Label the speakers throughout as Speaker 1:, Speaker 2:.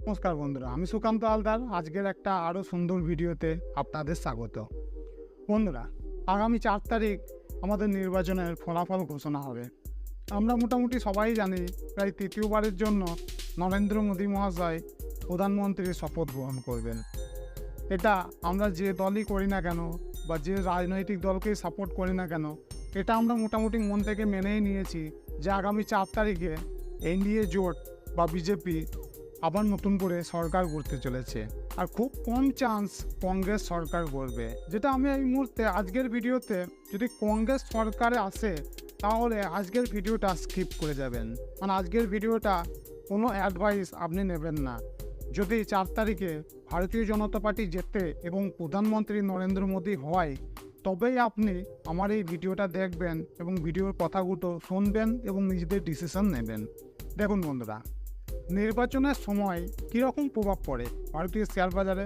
Speaker 1: নমস্কার বন্ধুরা, আমি সুকান্ত হালদার। আজকের একটা আরও সুন্দর ভিডিওতে আপনাদের স্বাগত। বন্ধুরা, আগামী 4 তারিখ আমাদের নির্বাচনের ফলাফল ঘোষণা হবে। আমরা মোটামুটি সবাই জানি প্রায় তৃতীয়বারের জন্য নরেন্দ্র মোদী মহাশয় প্রধানমন্ত্রীর শপথ গ্রহণ করবেন। এটা আমরা যে দলই করি না কেন বা যে রাজনৈতিক দলকেই সাপোর্ট করি না কেন, এটা আমরা মোটামুটি মন থেকে মেনেই নিয়েছি যে আগামী 4 তারিখে এনডিএ জোট বা বিজেপি আবার নতুন করে সরকার গড়তে চলেছে। আর খুব কম চান্স কংগ্রেস সরকার গড়বে। যেটা আমি এই মুহূর্তে আজকের ভিডিওতে, যদি কংগ্রেস সরকারে আসে তাহলে আজকের ভিডিওটা স্কিপ করে যাবেন। মানে আজকের ভিডিওটা কোনো অ্যাডভাইস আপনি নেবেন না। যদি 4 তারিখে ভারতীয় জনতা পার্টি জেতে এবং প্রধানমন্ত্রী নরেন্দ্র মোদী হয়, তবেই আপনি আমার এই ভিডিওটা দেখবেন এবং ভিডিওর কথাগুলো শুনবেন এবং নিজেদের ডিসিশন নেবেন। দেখুন বন্ধুরা, নির্বাচনের সময় কীরকম প্রভাব পড়ে ভারতীয় শেয়ার বাজারে।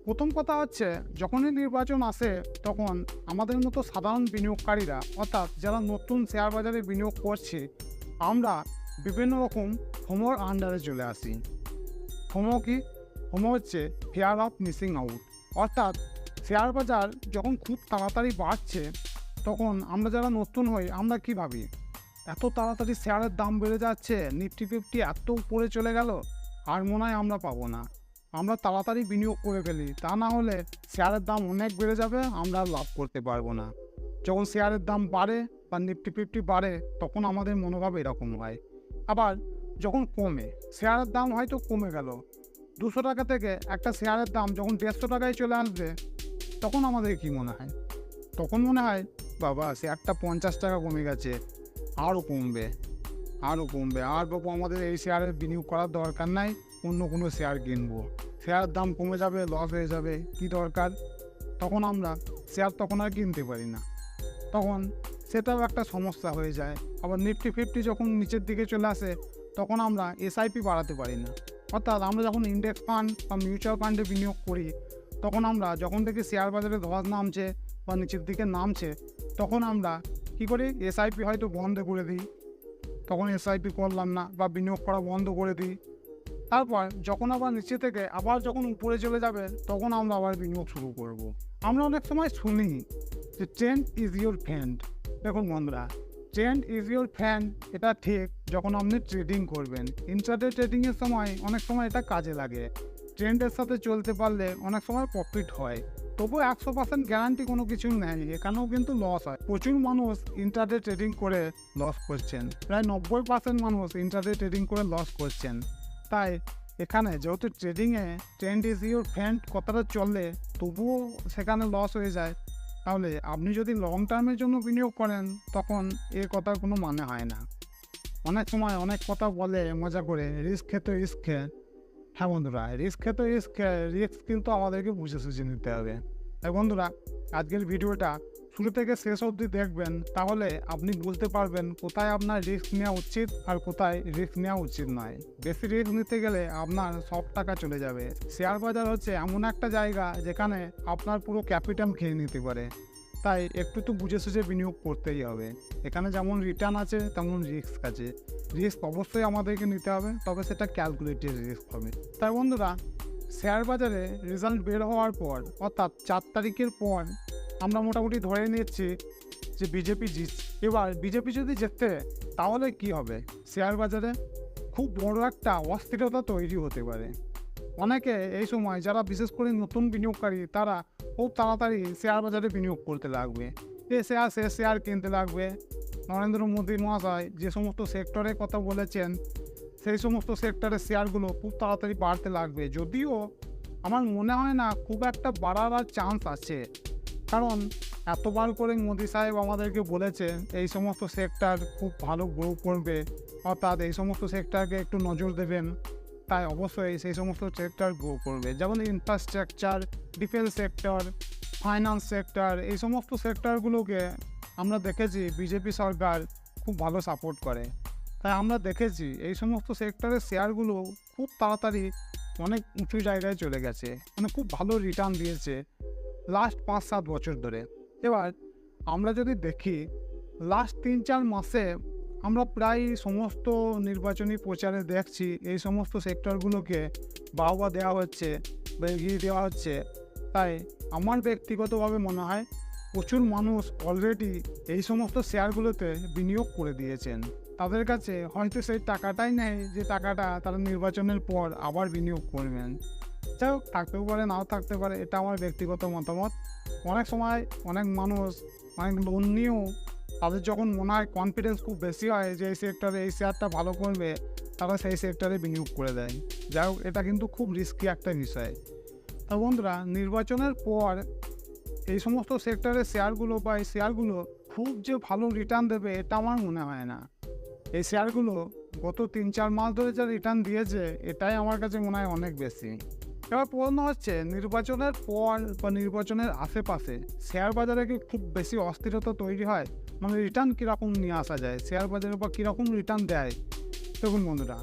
Speaker 1: প্রথম কথা হচ্ছে, যখনই নির্বাচন আসে তখন আমাদের মতো সাধারণ বিনিয়োগকারীরা, অর্থাৎ যারা নতুন শেয়ার বাজারে বিনিয়োগ করছে, আমরা বিভিন্ন রকম ফোমোর আন্ডারে চলে আসি। ফোমো কি? ফোমো হচ্ছে ফিয়ার অফ মিসিং আউট। অর্থাৎ শেয়ার বাজার যখন খুব তাড়াতাড়ি বাড়ছে তখন আমরা যারা নতুন হই আমরা কী ভাবি, এত তাড়াতাড়ি শেয়ারের দাম বেড়ে যাচ্ছে, নিফটি ফিফটি এত উপরে চলে গেল, আর মনে হয় আমরা পাবো না। আমরা তাড়াতাড়ি বিনিয়োগ করে ফেলি, তা না হলে শেয়ারের দাম অনেক বেড়ে যাবে, আমরা লাভ করতে পারবো না। যখন শেয়ারের দাম বাড়ে বা নিফটি ফিফটি বাড়ে তখন আমাদের মনোভাব এরকম হয়। আবার যখন কমে, শেয়ারের দাম হয়তো কমে গেল, 200 টাকা থেকে একটা শেয়ারের দাম যখন 150 টাকায় চলে আসবে, তখন আমাদের কী মনে হয়? তখন মনে হয় বাবা, শেয়ারটা 50 টাকা কমে গেছে, আরও কমবে, আর বাবু আমাদের এই শেয়ারে বিনিয়োগ করার দরকার নাই, অন্য কোনো শেয়ার কিনবো, শেয়ারের দাম কমে যাবে, লস হয়ে যাবে, কি দরকার। তখন আমরা শেয়ার তখন আর কিনতে পারি না, তখন সেটাও একটা সমস্যা হয়ে যায়। আবার নিফটি ফিফটি যখন নিচের দিকে চলে আসে তখন আমরা এসআইপি বাড়াতে পারি না। অর্থাৎ আমরা যখন ইন্ডেক্স ফান্ড বা মিউচুয়াল ফান্ডে বিনিয়োগ করি, তখন আমরা যখন থেকে শেয়ার বাজারে ধস নামছে বা নিচের দিকে নামছে, তখন আমরা কী করি, এসআইপি হয়তো বন্ধ করে দিই, তখন এসআইপি করলাম না বা বিনিয়োগ করা বন্ধ করে দিই। তারপর যখন আবার নিচে থেকে আবার যখন উপরে চলে যাবে তখন আমরা আবার বিনিয়োগ শুরু করব। আমরা অনেক সময় শুনি যে ট্রেন্ড ইজ ইউর ফ্রেন্ড। দেখুন বন্ধুরা, ট্রেন্ড ইজ ইউর ফ্রেন্ড এটা ঠিক যখন আপনি ট্রেডিং করবেন। ইন্ট্রাডে ট্রেডিংয়ের সময় অনেক সময় এটা কাজে লাগে। ট্রেন্ডের সাথে চলতে পারলে অনেক সময় প্রফিট হয়, তবু 100% গ্যারান্টি কোনো কিছু নেই, এখানেও কিন্তু লস হয়। প্রচুর মানুষ ইন্ট্রাডে ট্রেডিং করে লস করছেন, প্রায় 90% মানুষ ইন্ট্রাডে ট্রেডিং করে লস করছেন। তাই এখানে যেহেতু ট্রেডিংয়ে ট্রেন্ড ইজ ইউর ফ্রেন্ড কথাটা চললে তবুও সেখানে লস হয়ে যায়, তাহলে আপনি যদি লং টার্মের জন্য বিনিয়োগ করেন তখন এ কথার কোনো মানে হয় না। অনেক সময় অনেক কথা বলে মজা করে, রিস্ক খেতে রিস্ক খেয়ে। হ্যাঁ বন্ধুরা, রিস্ক খেতে রিস্ক কিন্তু আমাদেরকে বুঝে সুঝে নিতে হবে। তাই বন্ধুরা, আজকের ভিডিওটা শুরু থেকে শেষ অবধি দেখবেন, তাহলে আপনি বুঝতে পারবেন কোথায় আপনার রিস্ক নেওয়া উচিত আর কোথায় রিস্ক নেওয়া উচিত নয়। বেশি রিস্ক নিতে গেলে আপনার সব টাকা চলে যাবে। শেয়ার বাজার হচ্ছে এমন একটা জায়গা যেখানে আপনার পুরো ক্যাপিটাল খেয়ে নিতে পারে। তাই একটু তো বুঝে সুঝে বিনিয়োগ করতেই হবে। এখানে যেমন রিটার্ন আছে তেমন রিস্ক আছে। রিস্ক অবশ্যই আমাদেরকে নিতে হবে, তবে সেটা ক্যালকুলেটেড রিস্ক হবে। তাই বন্ধুরা, শেয়ার বাজারে রেজাল্ট বের হওয়ার পর, অর্থাৎ 4 তারিখের পর আমরা মোটামুটি ধরে নিচ্ছি যে বিজেপি জিতছে। এবার বিজেপি যদি জেতে তাহলে কি হবে, শেয়ার বাজারে খুব বড় একটা অস্থিরতা তৈরি হতে পারে। অনেকে এই সময়, যারা বিশেষ করে নতুন বিনিয়োগকারী, তারা খুব তাড়াতাড়ি শেয়ার বাজারে বিনিয়োগ করতে লাগবে, সে শেয়ার কিনতে লাগবে। নরেন্দ্র মোদী মহাশয় যে সমস্ত সেক্টরের কথা বলেছেন সেই সমস্ত সেক্টরের শেয়ারগুলো খুব তাড়াতাড়ি বাড়তে লাগবে। যদিও আমার মনে হয় না খুব একটা বাড়ার আর চান্স আছে, কারণ এতবার করে মোদী সাহেব আমাদেরকে বলেছে এই সমস্ত সেক্টর খুব ভালো গ্রো করবে, অর্থাৎ এই সমস্ত সেক্টরকে একটু নজর দেবেন। তাই অবশ্যই সেই সমস্ত সেক্টর গ্রো করবে, যেমন infrastructure, defence sector, finance sector. এই সমস্ত সেক্টরগুলোকে আমরা দেখেছি বিজেপি সরকার খুব ভালো সাপোর্ট করে। তাই আমরা দেখেছি এই সমস্ত সেক্টরের শেয়ারগুলো খুব তাড়াতাড়ি অনেক উঁচু জায়গায় চলে গেছে, মানে খুব ভালো রিটার্ন দিয়েছে লাস্ট 5-7 বছর ধরে। এবার আমরা যদি দেখি লাস্ট 3-4 মাসে আমরা প্রায় সমস্ত নির্বাচনী প্রচারে দেখছি এই সমস্ত সেক্টরগুলোকে বাহবা দেওয়া হচ্ছে বা এগিয়ে দেওয়া হচ্ছে। তাই আমার ব্যক্তিগতভাবে মনে হয় প্রচুর মানুষ অলরেডি এই সমস্ত শেয়ারগুলোতে বিনিয়োগ করে দিয়েছেন। তাদের কাছে হয়তো সেই টাকাটাই নেই যে টাকাটা তারা নির্বাচনের পর আবার বিনিয়োগ করবেন। যাই হোক, থাকতেও পারে নাও থাকতে পারে, এটা আমার ব্যক্তিগত মতামত। অনেক সময় অনেক মানুষ অনেক লোন নিয়েও তাদের যখন মনে হয় কনফিডেন্স খুব বেশি হয় যে এই সেক্টরে এই শেয়ারটা ভালো করবে, তারা সেই সেক্টরে বিনিয়োগ করে দেয়। যাই হোক, এটা কিন্তু খুব রিস্কি একটা বিষয়। তা বন্ধুরা, নির্বাচনের পর এই সমস্ত সেক্টরের শেয়ারগুলো বা এই শেয়ারগুলো খুব যে ভালো রিটার্ন দেবে এটা আমার মনে হয় না। এই শেয়ারগুলো গত 3-4 মাস ধরে যা রিটার্ন দিয়েছে এটাই আমার কাছে মনে হয় অনেক বেশি। এবার প্রশ্ন হচ্ছে, নির্বাচনের পর বা নির্বাচনের আশেপাশে শেয়ার বাজারে কি খুব বেশি অস্থিরতা তৈরি হয়? মানে রিটার্ন কীরকম নিয়ে আসা যায়, শেয়ার বাজারে বা কীরকম রিটার্ন দেয়? দেখুন বন্ধুরা,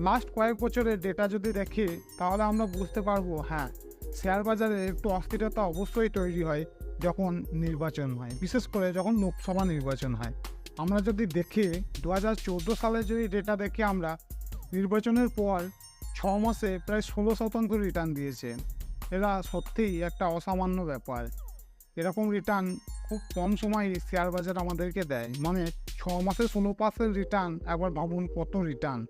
Speaker 1: লাস্ট কয়েক বছরের ডেটা যদি দেখি তাহলে আমরা বুঝতে পারবো হ্যাঁ, শেয়ার বাজারে একটু অস্থিরতা অবশ্যই তৈরি হয় যখন নির্বাচন হয়, বিশেষ করে যখন লোকসভা নির্বাচন হয়। আমরা যদি দেখি 2014 সালে যদি ডেটা দেখি, আমরা নির্বাচনের পর 6 মাসে প্রায় 16% রিটার্ন দিয়েছে। এরা সত্যিই একটা অসামান্য ব্যাপার। এরকম রিটার্ন খুব কম সময়ে শেয়ার বাজার আমাদেরকে দেয়। মানে 6 মাসে 16% রিটার্ন, একবার ভাবুন কত রিটার্ন।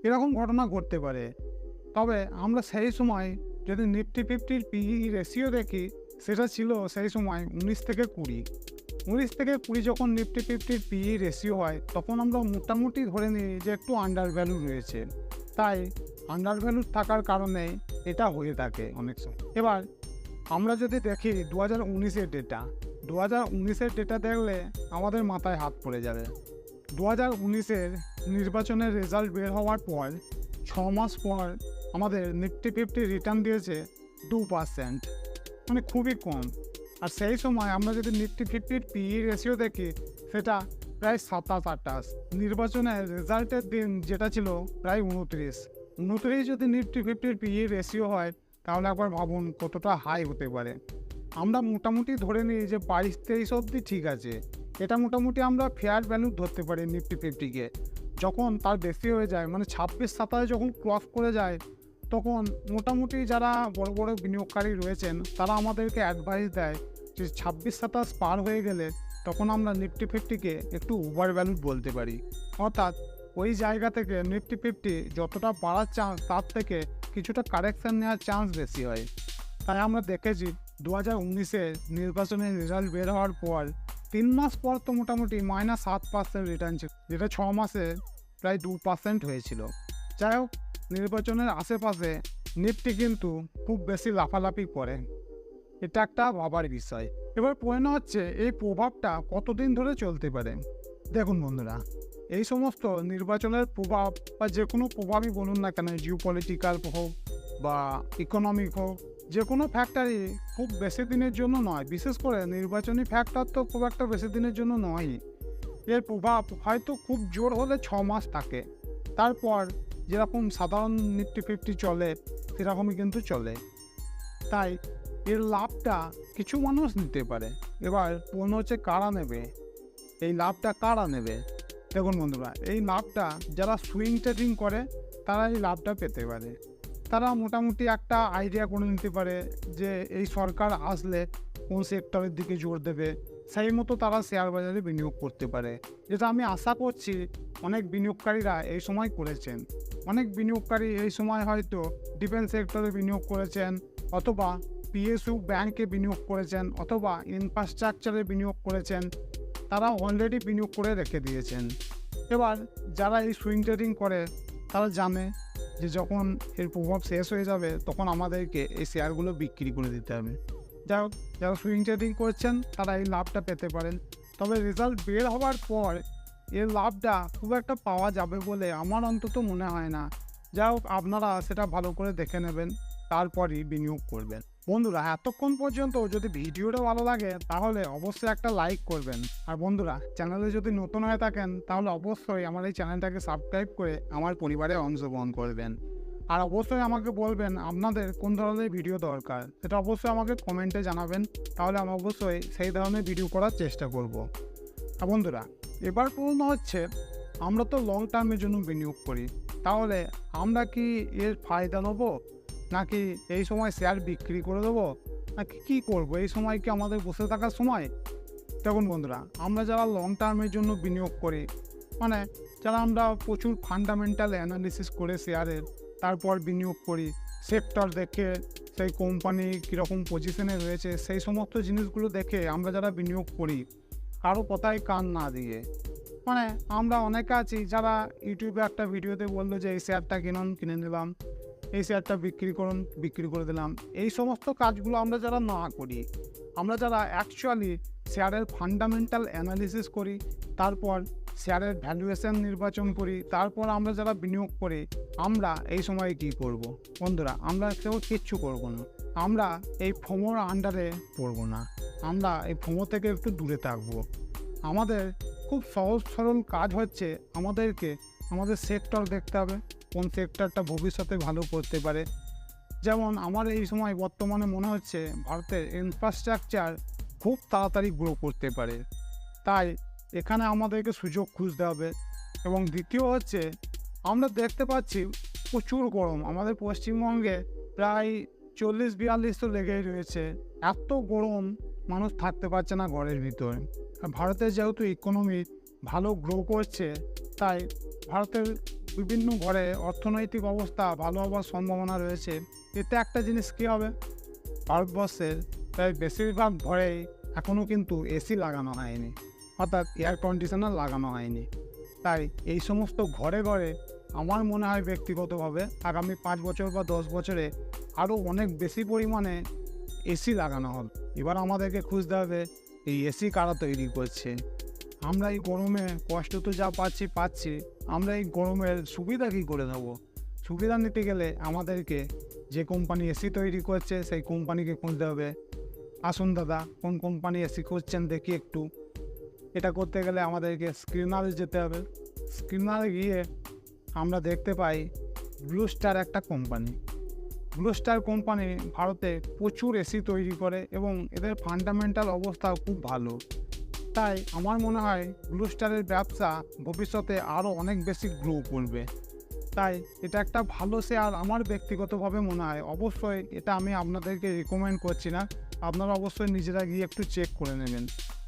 Speaker 1: এরকম ঘটনা ঘটতে পারে। তবে আমরা সেই সময় যদি নিফটি 50-র পিই রেশিও দেখি, সেটা ছিল সেই সময় 19 থেকে 20 যখন নিফটি 50-র পিই রেশিও হয়, তখন আমরা মোটামুটি ধরে নিই যে একটু আন্ডার ভ্যালু রয়েছে। তাই আন্ডার ভ্যালু থাকার কারণে এটা হয়ে থাকে অনেক সময়। এবার আমরা যদি দেখি 2019-এর ডেটা, 2019-এর ডেটা দেখলে আমাদের মাথায় হাত পড়ে যাবে। 2019-এর নির্বাচনের রেজাল্ট বের হওয়ার পর 6 মাস পর আমাদের নিফটি 50 রিটার্ন দিয়েছে 2%, মানে খুবই কম। আর সেই সময় আমরা যদি নিফটি 50-র পিই রেশিও দেখি, সেটা প্রায় 27-28। নির্বাচনের রেজাল্টের দিন যেটা ছিল প্রায় 29 যদি নিফটি 50-র পিই রেশিও হয়, তাহলে একবার ভাবুন কতটা হাই হতে পারে। আমরা মোটামুটি ধরে নিই যে 22-23 অবধি ঠিক আছে, এটা মোটামুটি আমরা ফেয়ার ভ্যালু ধরতে পারি নিফটি 50-কে। যখন তার বেশি হয়ে যায়, মানে 26-27 যখন ক্রস করে যায়, তখন মোটামুটি যারা বড় বড় বিনিয়োগকারী রয়েছেন তারা আমাদেরকে অ্যাডভাইস দেয় যে 26-27 পার হয়ে গেলে তখন আমরা নিফটি 50-কে একটু ওভার ভ্যালু বলতে পারি। অর্থাৎ ওই জায়গা থেকে নিফটি 50 যতটা বাড়ার চান্স, তার থেকে কিছুটা কারেকশান নেওয়ার চান্স বেশি হয়। তাই আমরা দেখেছি 2019-এর নির্বাচনের রেজাল্ট বের হওয়ার পর 3 মাস পর তো মোটামুটি -7% রিটার্ন ছিল, যেটা 6 মাসে প্রায় 2% হয়েছিল। যাই হোক, নির্বাচনের আশেপাশে নিফটি কিন্তু খুব বেশি লাফালাফি করে, এটা একটা ভাবার বিষয়। এবার প্রশ্ন হচ্ছে, এই প্রভাবটা কতদিন ধরে চলতে পারে? দেখুন বন্ধুরা, এই সমস্ত নির্বাচনের প্রভাব বা যে কোনো প্রভাবই বলুন না কেন, জিওপলিটিক্যাল হোক বা ইকোনমিক হোক, যে কোনো ফ্যাক্টরই খুব বেশি দিনের জন্য নয়। বিশেষ করে নির্বাচনী ফ্যাক্টর তো খুব একটা বেশি দিনের জন্য নয়ই। এর প্রভাব হয়তো খুব জোর হলে 6 মাস থাকে, তারপর যেরকম সাধারণ নিফটি 50 চলে সেরকমই কিন্তু চলে। তাই এর লাভটা কিছু মানুষ নিতে পারে। এবার প্রশ্ন হচ্ছে, কারা নেবে এই লাভটা? কারা নেবে? দেখুন বন্ধুরা, এই লাভটা যারা সুইং ট্রেডিং করে তারা এই লাভটা পেতে পারে। তারা মোটামুটি একটা আইডিয়া করে নিতে পারে যে এই সরকার আসলে কোন সেক্টরের দিকে জোর দেবে, সেই মতো তারা শেয়ার বাজারে বিনিয়োগ করতে পারে। যেটা আমি আশা করছি অনেক বিনিয়োগকারীরা এই সময় করেছেন। অনেক বিনিয়োগকারী এই সময় হয়তো ডিফেন্স সেক্টরে বিনিয়োগ করেছেন, অথবা পিএসইউ ব্যাংকে বিনিয়োগ করেছেন, অথবা ইনফ্রাস্ট্রাকচারে বিনিয়োগ করেছেন। তারা অলরেডি বিনিয়োগ করে রেখে দিয়েছেন। এবার যারা এই সুইং ট্রেডিং করে তারা জানে যে যখন এর প্রভাব শেষ হয়ে যাবে তখন আমাদেরকে এই শেয়ারগুলো বিক্রি করে দিতে হবে। যাই হোক, যারা সুইং ট্রেডিং করছেন তারা এই লাভটা পেতে পারেন। তবে রেজাল্ট বের হওয়ার পর এর লাভটা খুব একটা পাওয়া যাবে বলে আমার অন্তত মনে হয় না। যাই হোক, আপনারা সেটা ভালো করে দেখে নেবেন, তারপরই বিনিয়োগ করবেন। বন্ধুরা, এতক্ষণ পর্যন্ত যদি ভিডিওটা ভালো লাগে তাহলে অবশ্যই একটা লাইক করবেন। আর বন্ধুরা, চ্যানেলে যদি নতুন হয়ে থাকেন তাহলে অবশ্যই আমার এই চ্যানেলটাকে সাবস্ক্রাইব করে আমার পরিবারে অংশগ্রহণ করবেন। আর অবশ্যই আমাকে বলবেন আপনাদের কোন ধরনের ভিডিও দরকার, সেটা অবশ্যই আমাকে কমেন্টে জানাবেন। তাহলে আমি অবশ্যই সেই ধরনের ভিডিও করার চেষ্টা করব। আর বন্ধুরা, এবার প্রশ্ন হচ্ছে, আমরা তো লং টার্মের জন্য বিনিয়োগ করি, তাহলে আমরা কি এর ফায়দা নেবো, নাকি এই সময় শেয়ার বিক্রি করে দেবো, নাকি কী করবো? এই সময় কি আমাদের বসে থাকার সময়? দেখুন বন্ধুরা, আমরা যারা লং টার্মের জন্য বিনিয়োগ করি, মানে যারা আমরা প্রচুর ফান্ডামেন্টাল অ্যানালিসিস করে শেয়ারের তারপর বিনিয়োগ করি, সেক্টর দেখে সেই কোম্পানি কীরকম পজিশনে রয়েছে সেই সমস্ত জিনিসগুলো দেখে আমরা যারা বিনিয়োগ করি, কারো কথায় কান না দিয়ে, মানে আমরা অনেকে আছি যারা ইউটিউবে একটা ভিডিওতে বললো যে এই শেয়ারটা কিনে নিলাম, এই শেয়ারটা বিক্রি করে দিলাম। এই সমস্ত কাজগুলো আমরা যারা না করি, আমরা যারা অ্যাকচুয়ালি শেয়ারের ফান্ডামেন্টাল অ্যানালিসিস করি, তারপর শেয়ারের ভ্যালুয়েশন নির্বাচন করি, তারপর আমরা যারা বিনিয়োগ করি, আমরা এই সময় কি করব? বন্ধুরা, আমরা কেউ কিচ্ছু করব না। আমরা এই ফোমোর আন্ডারে পড়ব না, আমরা এই ফোমো থেকে একটু দূরে থাকবো। আমাদের খুব সহজ সরল কাজ হচ্ছে আমাদেরকে আমাদের সেক্টর দেখতে হবে, কোন সেক্টরটা ভবিষ্যতে ভালো করতে পারে। যেমন আমার এই সময় বর্তমানে মনে হচ্ছে ভারতের ইনফ্রাস্ট্রাকচার খুব তাড়াতাড়ি গ্রো করতে পারে, তাই এখানে আমাদেরকে সুযোগ খুঁজতে হবে। এবং দ্বিতীয় হচ্ছে, আমরা দেখতে পাচ্ছি প্রচুর গরম আমাদের পশ্চিমবঙ্গে, প্রায় 40-42 তো লেগেই রয়েছে। এত গরম, মানুষ থাকতে পারছে না ঘরের ভিতরে। আর ভারতের যেহেতু ইকোনমি ভালো গ্রো করছে, তাই ভারতের বিভিন্ন ঘরে অর্থনৈতিক অবস্থা ভালো হওয়ার সম্ভাবনা রয়েছে। এতে একটা জিনিস কী হবে, ভারতবর্ষের প্রায় বেশিরভাগ ঘরেই এখনও কিন্তু এসি লাগানো হয়নি, অর্থাৎ এয়ার কন্ডিশনার লাগানো হয়নি। তাই এই সমস্ত ঘরে ঘরে আমার মনে হয় ব্যক্তিগতভাবে আগামী 5 বছর বা 10 বছরে আরও অনেক বেশি পরিমাণে এসি লাগানো হবে। এবার আমাদেরকে খুঁজতে হবে এই এসি কারা তৈরি করছে। আমরা এই গরমে কষ্ট তো যা পাচ্ছি, আমরা এই গরমের সুবিধা কী করে নেবো? সুবিধা নিতে গেলে আমাদেরকে যে কোম্পানি এসি তৈরি করছে সেই কোম্পানিকে খুঁজতে হবে। আসুন দাদা, কোন কোম্পানি এসি করছেন দেখি একটু। এটা করতে গেলে আমাদেরকে স্ক্রিনারে যেতে হবে। স্ক্রিনারে গিয়ে আমরা দেখতে পাই ব্লু স্টার একটা কোম্পানি। ব্লু স্টার কোম্পানি ভারতে প্রচুর এসি তৈরি করে এবং এদের ফান্ডামেন্টাল অবস্থাও খুব ভালো। তাই আমার মনে হয় ব্লু স্টারের ব্যবসা ভবিষ্যতে আরও অনেক বেশি গ্রো করবে। তাই এটা একটা ভালো শেয়ার আমার ব্যক্তিগতভাবে মনে হয়। অবশ্যই এটা আমি আপনাদেরকে রেকমেন্ড করছি না, আপনারা অবশ্যই নিজেরা গিয়ে একটু চেক করে নেবেন।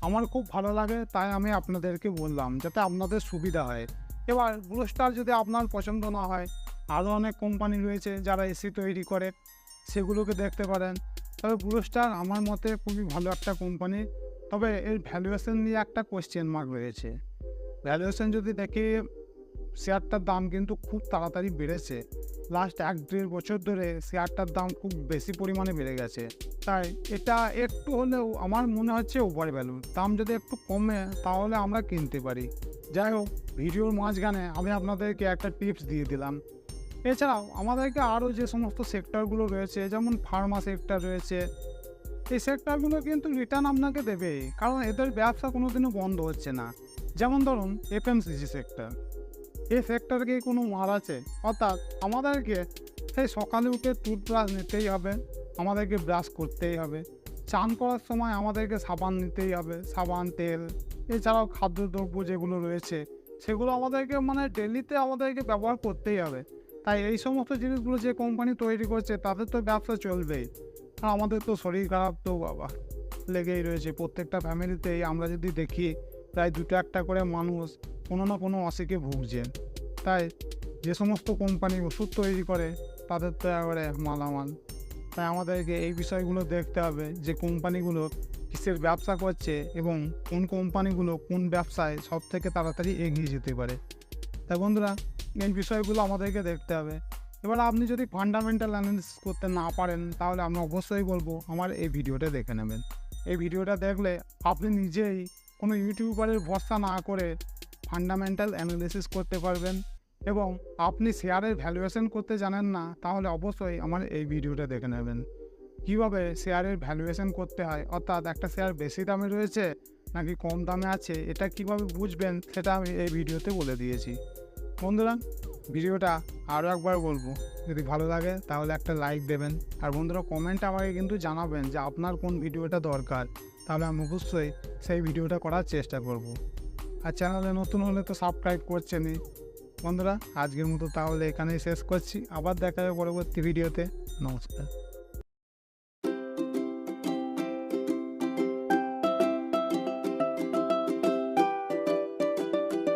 Speaker 1: আমার খুব ভালো লাগে, তাই আমি আপনাদেরকে বললাম যাতে আপনাদের সুবিধা হয়। এবার ব্লু স্টার যদি আপনার পছন্দ না হয়, আরও অনেক কোম্পানি রয়েছে যারা এসি তৈরি করে, সেগুলোকে দেখতে পারেন। তবে ব্লু স্টার আমার মতে খুবই ভালো একটা কোম্পানি। তবে এর ভ্যালুয়েশন নিয়ে একটা কোয়েশ্চেন মার্ক রয়েছে। ভ্যালুয়েশন যদি দেখি, শেয়ারটার দাম কিন্তু খুব তাড়াতাড়ি বেড়েছে। লাস্ট 1-1.5 বছর ধরে শেয়ারটার দাম খুব বেশি পরিমাণে বেড়ে গেছে। তাই এটা একটু হলেও আমার মনে হচ্ছে ওভার ভ্যালু। দাম যদি একটু কমে তাহলে আমরা কিনতে পারি। যাই হোক, ভিডিওর মাঝখানে আমি আপনাদেরকে একটা টিপস দিয়ে দিলাম। এছাড়াও আমাদেরকে আরও যে সমস্ত সেক্টরগুলো রয়েছে, যেমন ফার্মা সেক্টর রয়েছে, এই সেক্টরগুলো কিন্তু রিটার্ন আপনাকে দেবেই, কারণ এদের ব্যবসা কোনোদিনও বন্ধ হচ্ছে না। যেমন ধরুন এফএমসিজি সেক্টর, এই সেক্টরকে কোনো মার আছে, অর্থাৎ আমাদেরকে সেই সকালে উঠে টুথব্রাশ নিতেই হবে, আমাদেরকে ব্রাশ করতেই হবে, চান করার সময় আমাদেরকে সাবান নিতেই হবে, সাবান, তেল, এছাড়াও খাদ্যদ্রব্য যেগুলো রয়েছে সেগুলো আমাদেরকে ডেলিতে আমাদেরকে ব্যবহার করতেই হবে। তাই এই সমস্ত জিনিসগুলো যে কোম্পানি তৈরি করছে তাদের তো ব্যবসা চলবেই। আর আমাদের তো শরীর খারাপ তো বাবা লেগেই রয়েছে। প্রত্যেকটা ফ্যামিলিতেই আমরা যদি দেখি প্রায় 2-1 করে মানুষ কোনো না কোনো অসুখে ভুগছে। তাই যে সমস্ত কোম্পানি ওষুধ তৈরি করে তাদের তো একেবারে মালামাল। তাই আমাদেরকে এই বিষয়গুলো দেখতে হবে যে কোম্পানিগুলো কিসের ব্যবসা করছে এবং কোন কোম্পানিগুলো কোন ব্যবসায় সব থেকে তাড়াতাড়ি এগিয়ে যেতে পারে। তাই বন্ধুরা, এই বিষয়গুলো আমাদেরকে দেখতে হবে। এবার আপনি যদি ফান্ডামেন্টাল অ্যানালিসিস করতে না পারেন, তাহলে আমি অবশ্যই বলবো আমার এই ভিডিওটা দেখে নেবেন। এই ভিডিওটা দেখলে আপনি নিজেই কোনো ইউটিউবারের ভরসা না করে ফান্ডামেন্টাল অ্যানালিসিস করতে পারবেন। এবং আপনি শেয়ারের ভ্যালুয়েশন করতে জানেন না, তাহলে অবশ্যই আমার এই ভিডিওটা দেখে নেবেন। কীভাবে শেয়ারের ভ্যালুয়েশন করতে হয়, অর্থাৎ একটা শেয়ার বেশি দামে রয়েছে নাকি কম দামে আছে, এটা কিভাবে বুঝবেন সেটা আমি এই ভিডিওতে বলে দিয়েছি। বন্ধুরা, ভিডিওটা আরও একবার বলবো, যদি ভালো লাগে তাহলে একটা লাইক দেবেন। আর বন্ধুরা, কমেন্টে আমাকে কিন্তু জানাবেন যে আপনার কোন ভিডিওটা দরকার, তাহলে আমি অবশ্যই সেই ভিডিওটা করার চেষ্টা করব। আর চ্যানেলে নতুন হলে তো সাবস্ক্রাইব করছেনই। বন্ধুরা, আজকের মতো তাহলে এখানেই শেষ করছি। আবার দেখা হবে পরবর্তী ভিডিওতে। নমস্কার।